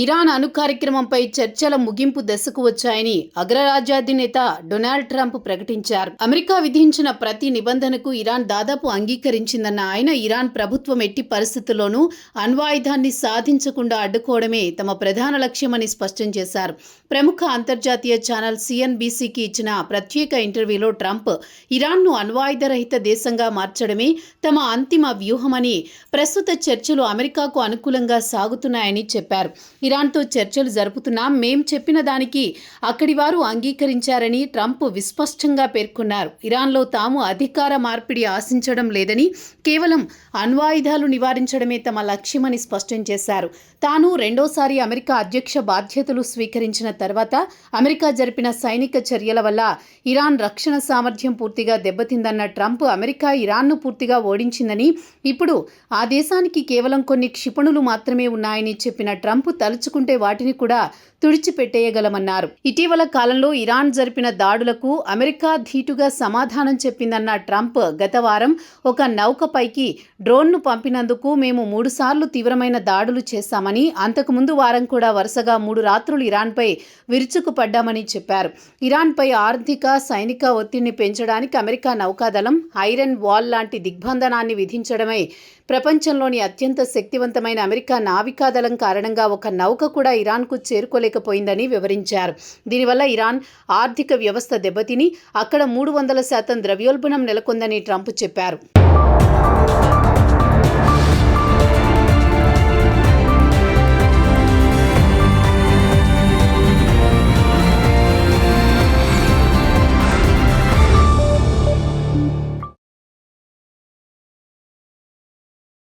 Iran అణు కార్యక్రమంపై చర్చల ముగింపు దశకు వచ్చాయని అగ్రరాజ్యాధినేత డొనాల్డ్ ట్రంప్ ప్రకటించారు. అమెరికా విధించిన ప్రతి నిబంధనకు ఇరాన్ దాదాపు అంగీకరించిందన్న ఆయన, ఇరాన్ ప్రభుత్వం ఎట్టి పరిస్థితుల్లోనూ అణ్వాయుధాన్ని సాధించకుండా అడ్డుకోవడమే తమ ప్రధాన లక్ష్యమని స్పష్టం చేశారు. ప్రముఖ అంతర్జాతీయ ఛానల్ సిఎన్బిసికి ఇచ్చిన ప్రత్యేక ఇంటర్వ్యూలో ట్రంప్ ఇరాన్ను అణ్వాయుధరహిత దేశంగా మార్చడమే తమ అంతిమ వ్యూహమని, ప్రస్తుత చర్చలు అమెరికాకు అనుకూలంగా సాగుతున్నాయని చెప్పారు. ఇరాన్తో చర్చలు జరుపుతున్నాం, మేం చెప్పిన దానికి అక్కడి వారు అంగీకరించారని ట్రంప్ విస్పష్టంగా పేర్కొన్నారు. ఇరాన్లో తాము అధికార మార్పిడి ఆశించడం లేదని, కేవలం అణ్వాయుధాలు నివారించడమే తమ లక్ష్యమని స్పష్టం చేశారు. తాను రెండోసారి అమెరికా అధ్యక్ష బాధ్యతలు స్వీకరించిన తర్వాత అమెరికా జరిపిన సైనిక చర్యల వల్ల ఇరాన్ రక్షణ సామర్థ్యం పూర్తిగా దెబ్బతిందన్న ట్రంప్, అమెరికా ఇరాన్ను పూర్తిగా ఓడించిందని, ఇప్పుడు ఆ దేశానికి కేవలం కొన్ని క్షిపణులు మాత్రమే ఉన్నాయని చెప్పిన ట్రంప్, తలుచుకుంటే వాటిని కూడా తుడిచిపెట్టేయగలమన్నారు. ఇటీవల కాలంలో ఇరాన్ జరిపిన దాడులకు అమెరికా ధీటుగా సమాధానం చెప్పిందన్న ట్రంప్, గత వారం ఒక నౌకపైకి డ్రోన్ను పంపినందుకు మేము 3 సార్లు తీవ్రమైన దాడులు చేశామని, అంతకుముందు వారం కూడా వరుసగా 3 రాత్రులు ఇరాన్పై విరుచుకుపడ్డామని చెప్పారు. ఇరాన్పై ఆర్థిక, సైనిక ఒత్తిడిని పెంచడానికి అమెరికా నౌకాదళం ఐరన్ వాల్ లాంటి దిగ్బంధనాన్ని విధించడమే ప్రపంచంలోని అత్యంత శక్తివంతమైన అమెరికా నావికాదళం కారణంగా ఒక నౌక కూడా ఇరాన్కు చేరుకోలేకపోయిందని వివరించారు. దీనివల్ల ఇరాన్ ఆర్థిక వ్యవస్థ దెబ్బతిని అక్కడ 300% ద్రవ్యోల్బణం నెలకొందని ట్రంప్ చెప్పారు.